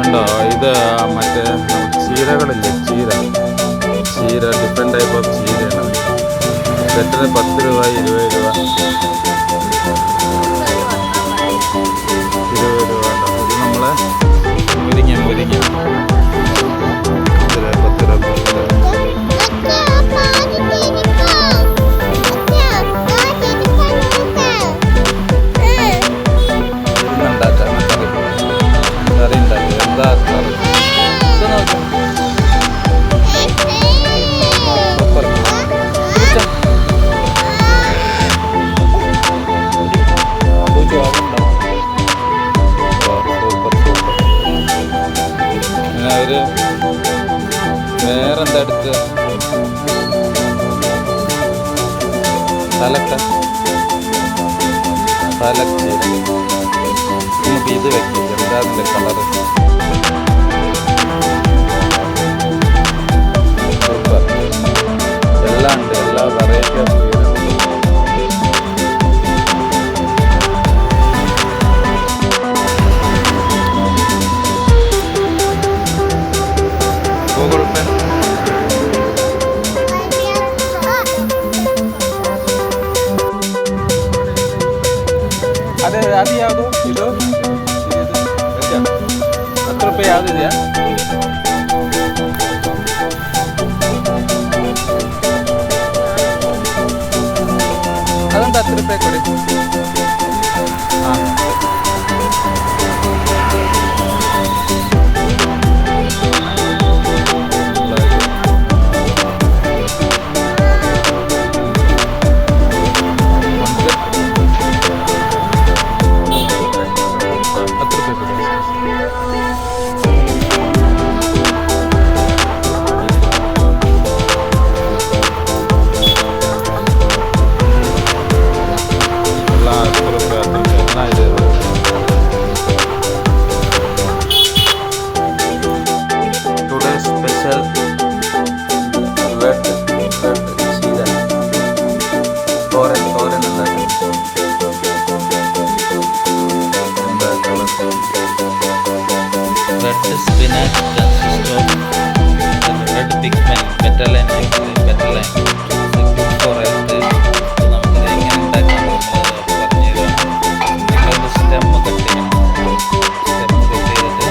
കണ്ടോ ഇത് മറ്റേ ചീരകളില്ലേ ചീര ഡിഫറെൻറ്റ് ടൈപ്പ് ഓഫ് ചീരയാണ്. സെറ്റിന് 10 രൂപ 20 രൂപ 20 രൂപ ഉണ്ടോ. ഇത് നമ്മളെ മുരിങ്ങ 10 രൂപ 10 രൂപ. അവര് വേറെന്താ എടുത്ത് പാലക്ക് നമുക്ക് ഇത് വെക്കാം. എന്താ അതിൻ്റെ കളറ് സൂപ്പർ. എല്ലാം ഉണ്ട്, എല്ലാ വെറൈറ്റി ഓഫ് ಗೂಗಲ್ ಪೇ. ಅದು ಯಾವುದು ಇದು 10 ರೂಪಾಯಿ ಯಾವುದಿದೆಯಾ? ಅದೊಂದು 10 ರೂಪಾಯಿ ಕೊಡಿ. ಹಾಂ Red spinach consists of red pigment, better line, better line. Good for health. നമുക്ക് എങ്ങനെ ഉണ്ടാക്കാം പറഞ്ഞു സ്റ്റെം കട്ട് ചെയ്യണം. സ്റ്റെം കട്ട് ചെയ്തിട്ട്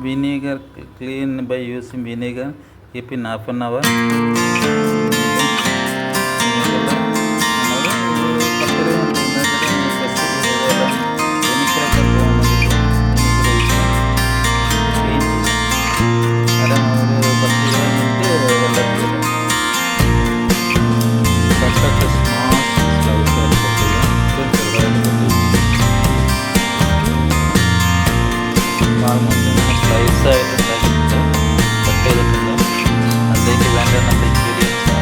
vinegar, clean by using vinegar, keep in half an hour. സ്ലൈസായിട്ട് കട്ട് ചെയ്തിട്ടുണ്ട്. അതിലേക്ക് വേണ്ട നമ്മുടെ ഇൻഗ്രീഡിയൻസ്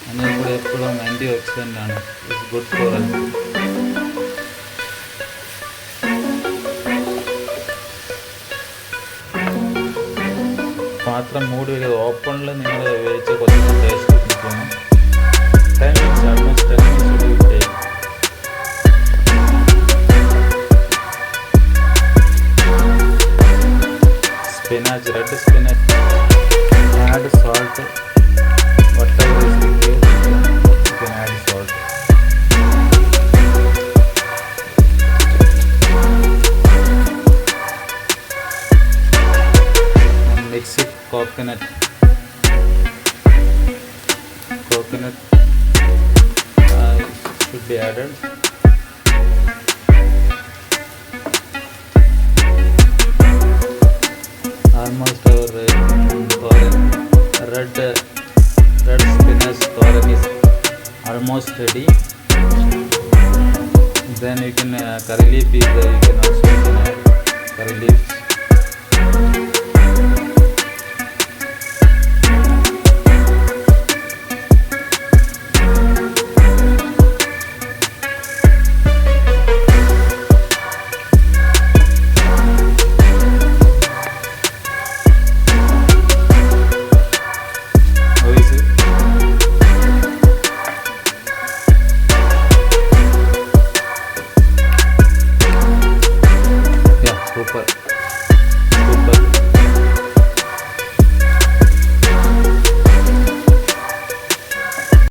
മഞ്ഞൾ പൊടി എപ്പോഴും ആൻറ്റി ഓക്സിഡൻ്റ് ആണ്. It's good for health. പാത്രം മൂടി വയ്ക്കുക. ഓപ്പണിൽ നിങ്ങൾ ഉപയോഗിച്ച് കുറച്ച് ടേസ്റ്റ് കിട്ടണം. 10 minutes, almost 10 minutes will take. Spinach, red spinach, add salt, whatever is required, you can add salt. And mix it coconut should be added. Almost our thoran, red spinach thoran is almost ready. Then you can curry leaf is you can also add curry leaves.